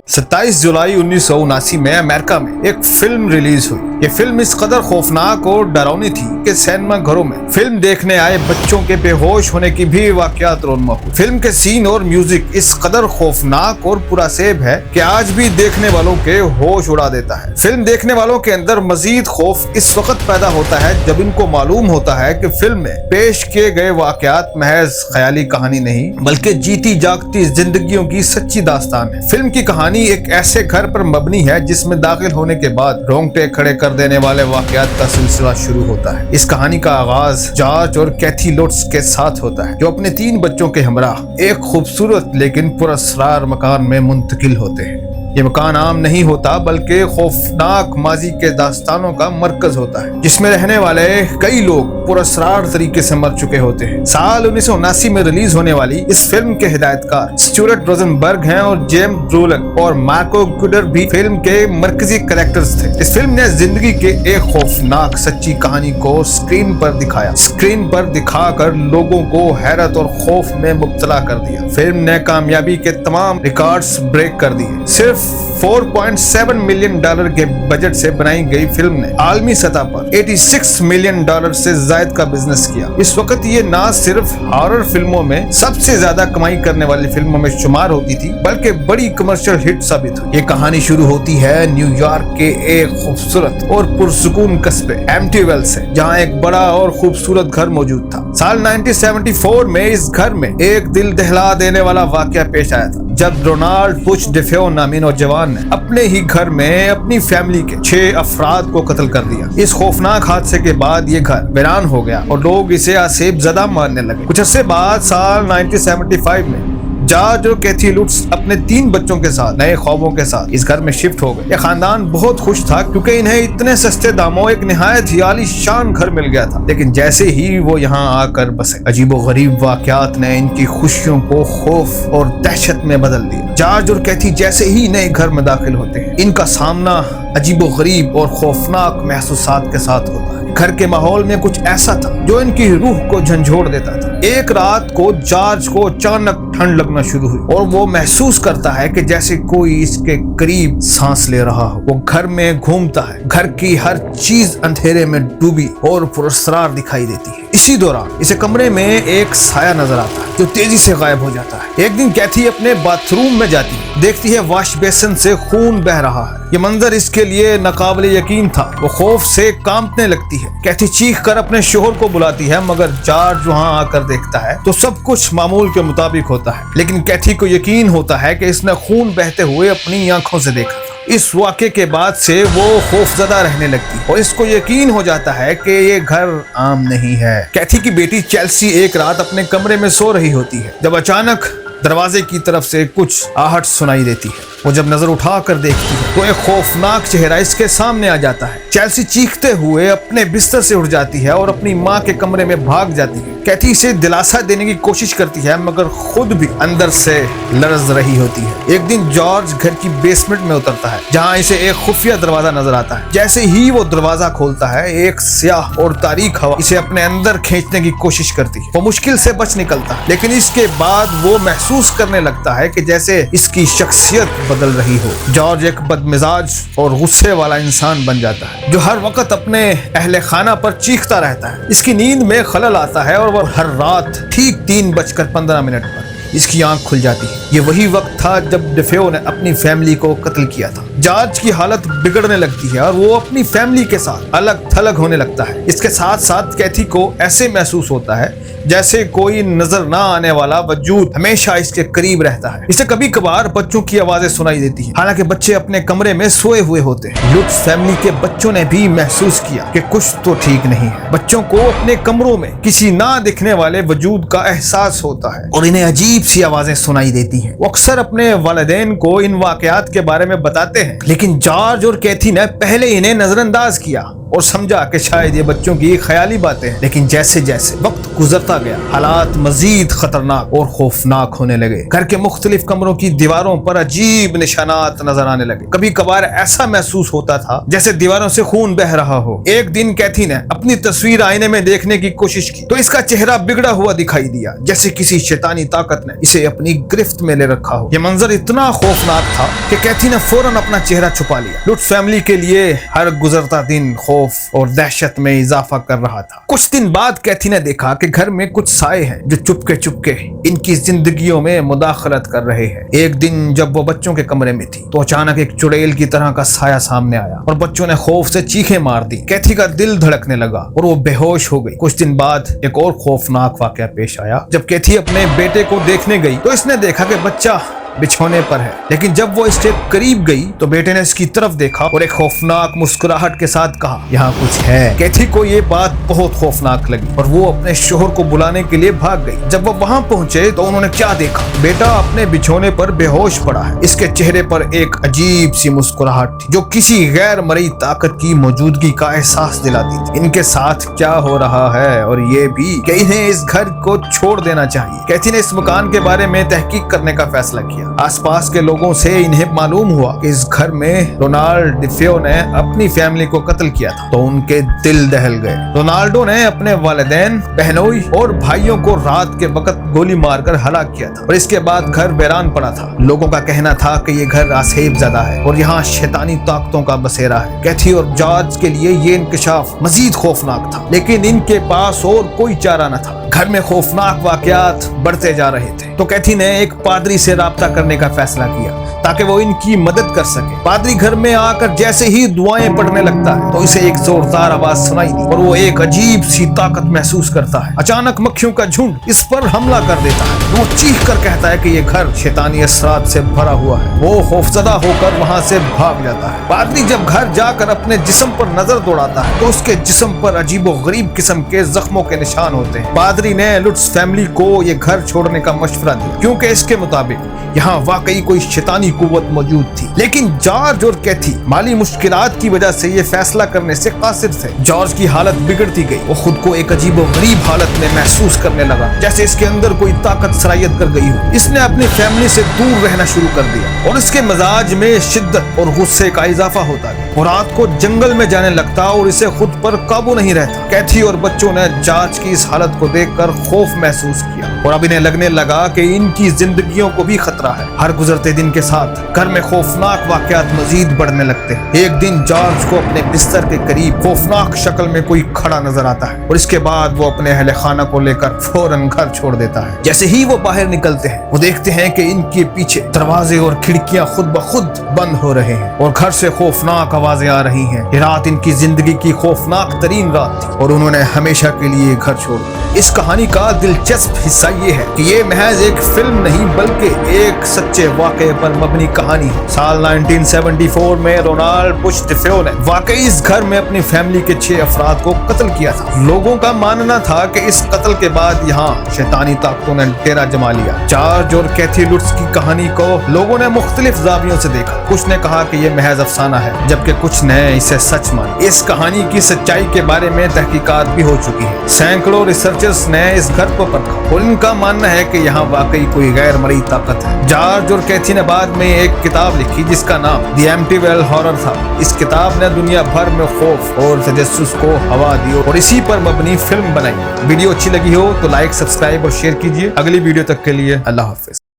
सत्ताईस जुलाई 1979 में अमेरिका में एक फिल्म रिलीज हुई। ये फिल्म इस कदर खौफनाक और डरावनी थी कि सिनेमा घरों में फिल्म देखने आए बच्चों के बेहोश होने की भी वाकयात रोनमा हुई। फिल्म के सीन और म्यूजिक इस कदर खौफनाक और पुरअसैब है कि आज भी देखने वालों के होश उड़ा देता है। फिल्म देखने वालों के अंदर मजीद खौफ इस वक्त पैदा होता है जब इनको मालूम होता है कि फिल्म में पेश किए गए वाकयात महज ख्याली कहानी नहीं बल्कि जीती जागती जिंदगियों की सच्ची दास्तान है। फिल्म की कहानी एक ऐसे घर पर मबनी है जिसमें दाखिल होने के बाद रोंगटे खड़े कर देने वाले वाकयात का सिलसिला शुरू होता है। इस कहानी का आगाज जॉर्ज और कैथी लुट्ज के साथ होता है जो अपने 3 बच्चों के हमराह एक खूबसूरत लेकिन पुरअसरार मकान में मुंतकिल होते हैं। ये मकान आम नहीं होता बल्कि खौफनाक माजी के दास्तानों का मरकज होता है जिसमें रहने वाले कई लोग पुरअसरार तरीके से मर चुके होते हैं। साल 1979 में रिलीज होने वाली इस फिल्म के हिदायतकार स्टुअर्ट रोजनबर्ग हैं और जेम्स ब्रूलन और मार्को गुडर भी फिल्म के मरकजी कैरेक्टर्स थे। इस फिल्म ने जिंदगी के एक खौफनाक सच्ची कहानी को स्क्रीन पर दिखाया, स्क्रीन पर दिखाकर लोगों को हैरत और खौफ में मुब्तला कर दिया। फिल्म ने कामयाबी के तमाम रिकॉर्ड्स ब्रेक कर दिए। सिर्फ $4.7 मिलियन के बजट से बनाई गई फिल्म ने आलमी सतह पर $86 मिलियन से जायद का बिजनेस किया। इस वक्त ये ना सिर्फ हॉरर फिल्मों में सबसे ज्यादा कमाई करने वाली फिल्मों में शुमार होती थी बल्कि बड़ी कमर्शियल हिट साबित हुई। ये कहानी शुरू होती है न्यूयॉर्क के एक खूबसूरत और पुरसुकून कस्बे एम्प्टीवेल से, जहाँ एक बड़ा और खूबसूरत घर मौजूद था। साल 1974 में इस घर में एक दिल दहला देने वाला वाकया पेश आया था जब रोनाल्ड बुच डेफेओ नामी नौजवान ने अपने ही घर में अपनी फैमिली के 6 अफराद को कत्ल कर दिया। इस खौफनाक हादसे के बाद ये घर वीरान हो गया और लोग इसे आसेब ज़दा मानने लगे। कुछ अरसे बाद साल 1975 में जॉर्ज और कैथी लुट्ज अपने 3 बच्चों के साथ नए ख्वाबों के साथ इस घर में शिफ्ट हो गए। ये खानदान बहुत खुश था क्योंकि इन्हें इतने सस्ते दामों एक निहायत ही आलीशान घर मिल गया था। लेकिन जैसे ही वो यहाँ आकर बसे, अजीबोगरीब वाकयात ने इनकी खुशियों को खौफ और दहशत में बदल दिया। जॉर्ज और कैथी जैसे ही नए घर में दाखिल होते हैं, इनका सामना अजीबोगरीब और खौफनाक महसूसात के साथ होता है। घर के माहौल में कुछ ऐसा था जो इनकी रूह को झंझोड़ देता था। एक रात को जॉर्ज को अचानक ठंड लगना शुरू हुई और वो महसूस करता है कि जैसे कोई इसके करीब सांस ले रहा हो। वो घर में घूमता है, घर की हर चीज अंधेरे में डूबी और पुरअसरार दिखाई देती है। इसी दौरान इसे कमरे में एक साया नजर आता है जो तेजी से गायब हो जाता है। एक दिन कैथी अपने बाथरूम में जाती है, देखती है वॉश बेसिन से खून बह रहा है। ये मंजर इसके लिए नाकाबिले यकीन था। वो खौफ से कांपने लगती है। कैथी चीख कर अपने शोहर को बुलाती है मगर जॉर्ज वहां आकर देखता है तो सब कुछ मामूल के मुताबिक होता है। लेकिन कैथी को यकीन होता है कि इसने खून बहते हुए अपनी आंखों से देखा था। इस वाक़े के बाद से वो खौफजदा रहने लगती और इसको यकीन हो जाता है कि ये घर आम नहीं है। कैथी की बेटी चेल्सी एक रात अपने कमरे में सो रही होती है जब अचानक दरवाजे की तरफ से कुछ आहट सुनाई देती है। वो जब नजर उठा कर देखती है तो एक खौफनाक चेहरा इसके सामने आ जाता है। चेल्सी चीखते हुए अपने बिस्तर से उठ जाती है और अपनी माँ के कमरे में भाग जाती है। कैथी इसे दिलासा देने की कोशिश करती है मगर खुद भी अंदर से लरज रही होती है। एक दिन जॉर्ज घर की बेसमेंट में उतरता है जहाँ इसे एक खुफिया दरवाजा नजर आता है। जैसे ही वो दरवाजा खोलता है एक स्याह और तारीक हवा इसे अपने अंदर खींचने की कोशिश करती है। वो मुश्किल से बच निकलता है लेकिन इसके बाद वो महसूस करने लगता है कि जैसे इसकी शख्सियत बदल रही हो। जॉर्ज एक बदमिजाज और गुस्से वाला इंसान बन जाता है जो हर वक्त अपने अहले खाना पर चीखता रहता है। इसकी नींद में खलल आता है और वो हर रात ठीक 3:15 पर इसकी आंख खुल जाती है। ये वही वक्त था जब डेफेओ ने अपनी फैमिली को कत्ल किया था। जॉर्ज की हालत बिगड़ने लगती है और वो अपनी फैमिली के साथ अलग थलग होने लगता है। इसके साथ साथ कैथी को ऐसे महसूस होता है जैसे कोई नजर ना आने वाला वजूद हमेशा इसके करीब रहता है। इसे कभी कभार बच्चों की आवाजें सुनाई देती हैं, हालांकि बच्चे अपने कमरे में सोए हुए होते हैं। लुट्ज फैमिली के बच्चों ने भी महसूस किया कि कुछ तो ठीक नहीं है। बच्चों को अपने कमरों में किसी ना दिखने वाले वजूद का एहसास होता है और इन्हें अजीब सी आवाजें सुनाई देती हैं। वो अक्सर अपने वालिदैन को इन वाकयात के बारे में बताते हैं, लेकिन जॉर्ज और कैथी ने पहले इन्हें नजरअंदाज किया और समझा कि शायद ये बच्चों की ख्याली बातें हैं। लेकिन जैसे जैसे वक्त गुजरता गया, हालात मजीद खतरनाक और खौफनाक होने लगे। घर के मुख्तलिफ कमरों की दीवारों पर अजीब निशानात नजर आने लगे। कभी कभार ऐसा महसूस होता था जैसे दीवारों से खून बह रहा हो। एक दिन कैथी ने अपनी तस्वीर आईने में देखने की कोशिश की तो इसका चेहरा बिगड़ा हुआ दिखाई दिया, जैसे किसी शैतानी ताकत ने इसे अपनी गिरफ्त में ले रखा हो। यह मंजर इतना खौफनाक था कि कैथी ने फौरन अपना चेहरा छुपा लिया। लुट्स फैमिली के लिए हर गुजरता दिन खौफ और दहशत में इजाफा कर रहा था। कुछ दिन बाद कैथी ने देखा कि घर में कुछ साए हैं जो चुपके चुपके इनकी जिंदगियों में मुदाखलत कर रहे हैं। एक दिन जब वो बच्चों के कमरे में थी तो अचानक एक चुड़ैल की तरह का साया सामने आया और बच्चों ने खौफ से चीखें मार दी। कैथी का दिल धड़कने लगा और वो बेहोश हो गई। कुछ दिन बाद एक और खौफनाक वाकया पेश आया। जब कैथी अपने बेटे को देखने गई तो इसने देखा कि बच्चा बिछोने पर है, लेकिन जब वो इसके करीब गई तो बेटे ने इसकी तरफ देखा और एक खौफनाक मुस्कुराहट के साथ कहा, यहाँ कुछ है। कैथी को ये बात बहुत खौफनाक लगी और वो अपने शोहर को बुलाने के लिए भाग गई। जब वो वहां पहुंचे तो उन्होंने क्या देखा, बेटा अपने बिछोने पर बेहोश पड़ा है। इसके चेहरे पर एक अजीब सी मुस्कुराहट थी जो किसी गैर मरई ताकत की मौजूदगी का एहसास दिलाती थी। इनके साथ क्या हो रहा है और ये भी कि इन्हें इस घर को छोड़ देना चाहिए। कैथी ने इस मकान के बारे में तहकीक करने का फैसला किया। आसपास के लोगों से इन्हें मालूम हुआ कि इस घर में रोनाल्ड डिफेयो ने अपनी फैमिली को कत्ल किया था, तो उनके दिल दहल गए। रोनाल्डो ने अपने वालिदैन, बहनोई और भाइयों को रात के वक्त गोली मारकर हलाक किया था और इसके बाद घर वीरान पड़ा था। लोगों का कहना था कि ये घर आसेब ज़दा है और यहाँ शैतानी ताकतों का बसेरा है। कैथी और जॉर्ज के लिए ये इंकशाफ मजीद खौफनाक था, लेकिन इनके पास और कोई चारा न था। घर में खौफनाक वाकयात बढ़ते जा रहे थे तो कैथी ने एक पादरी से राब्ता करने का फैसला किया ताकि वो इनकी मदद कर सके। पादरी घर में आकर जैसे ही दुआएं पढ़ने लगता है तो इसे एक जोरदार आवाज सुनाई दी और वो एक अजीब सी ताकत महसूस करता है। अचानक मक्खियों का झुंड इस पर हमला कर देता है। वो चीख कर कहता है कि ये घर शैतानी असरात से भरा हुआ है। वो खौफजदा होकर वहां से भाग जाता है। पादरी जब घर जाकर अपने जिस्म पर नजर दौड़ाता है तो उसके जिस्म पर अजीबोगरीब किस्म के जख्मों के निशान होते हैं। पादरी ने लुट्स फैमिली को ये घर छोड़ने का मशवरा दिया क्योंकि इसके मुताबिक यहाँ वाकई कोई शैतानी कुव्वत मौजूद थी। लेकिन जॉर्ज और कैथी माली मुश्किलात की वजह से ये फैसला करने से कासिर थे। जॉर्ज की हालत बिगड़ती गई। वो खुद को एक अजीबोगरीब हालत में महसूस करने लगा, जैसे इसके अंदर कोई ताकत सरायत कर गई हो। इसने अपनी फैमिली से दूर रहना शुरू कर दिया और इसके मिजाज में शिद्दत और गुस्से का इजाफा होता गया। वो रात को जंगल में जाने लगता और इसे खुद पर काबू नहीं रहता। कैथी और बच्चों ने जॉर्ज की इस हालत को देखकर खौफ महसूस किया और अब इन्हें लगने लगा कि इनकी जिंदगियों को भी खतरा है। हर गुजरते दिन के साथ घर में खौफनाक वाकयात मजीद बढ़ने लगते हैं। एक दिन जॉर्ज को अपने बिस्तर के करीब खौफनाक शक्ल में कोई खड़ा नजर आता है और इसके बाद वो अपने अहले खाना को लेकर फौरन घर छोड़ देता है। जैसे ही वो बाहर निकलते हैं वो देखते हैं कि इनके पीछे दरवाजे और खिड़कियां खुद ब खुद बंद हो रहे हैं और घर से खौफनाक आवाजें आ रही हैं। ये रात इनकी जिंदगी की खौफनाक तरीन रात थी और उन्होंने हमेशा के लिए घर छोड़ दिया। इस कहानी का दिलचस्प हिस्सा ये है कि ये महज एक फिल्म नहीं बल्कि एक सच्चे वाकये पर मबनी कहानी है। साल 1974 में रोनाल्ड बुश डिफेयो ने वाकई इस घर में अपनी फैमिली के 6 अफराद को कत्ल किया था। लोगों का मानना था कि इस कत्ल के बाद यहाँ शैतानी ताकतों ने डेरा जमा लिया। जॉर्ज और कैथी लुट्स की कहानी को लोगों ने मुख्तलिफ जावियों से देखा। कुछ ने कहा कि यह महज अफसाना है जबकि कुछ ने इसे सच माना। इस कहानी की सच्चाई के बारे में तहकीकात भी हो चुकी है। सैकड़ों रिसर्चर्स ने इस घर को परखा और इनका मानना है कि यहाँ वाकई कोई गैर मरई ताकत है। जॉर्ज और कैथी ने बाद में एक किताब लिखी जिसका नाम द एमिटीवेल हॉरर था। इस किताब ने दुनिया भर में खौफ और तजस्सुस को हवा दी और इसी पर मबनी फिल्म बनाई। वीडियो अच्छी लगी हो तो लाइक, सब्सक्राइब और शेयर कीजिए। अगली वीडियो तक के लिए अल्लाह हाफिज।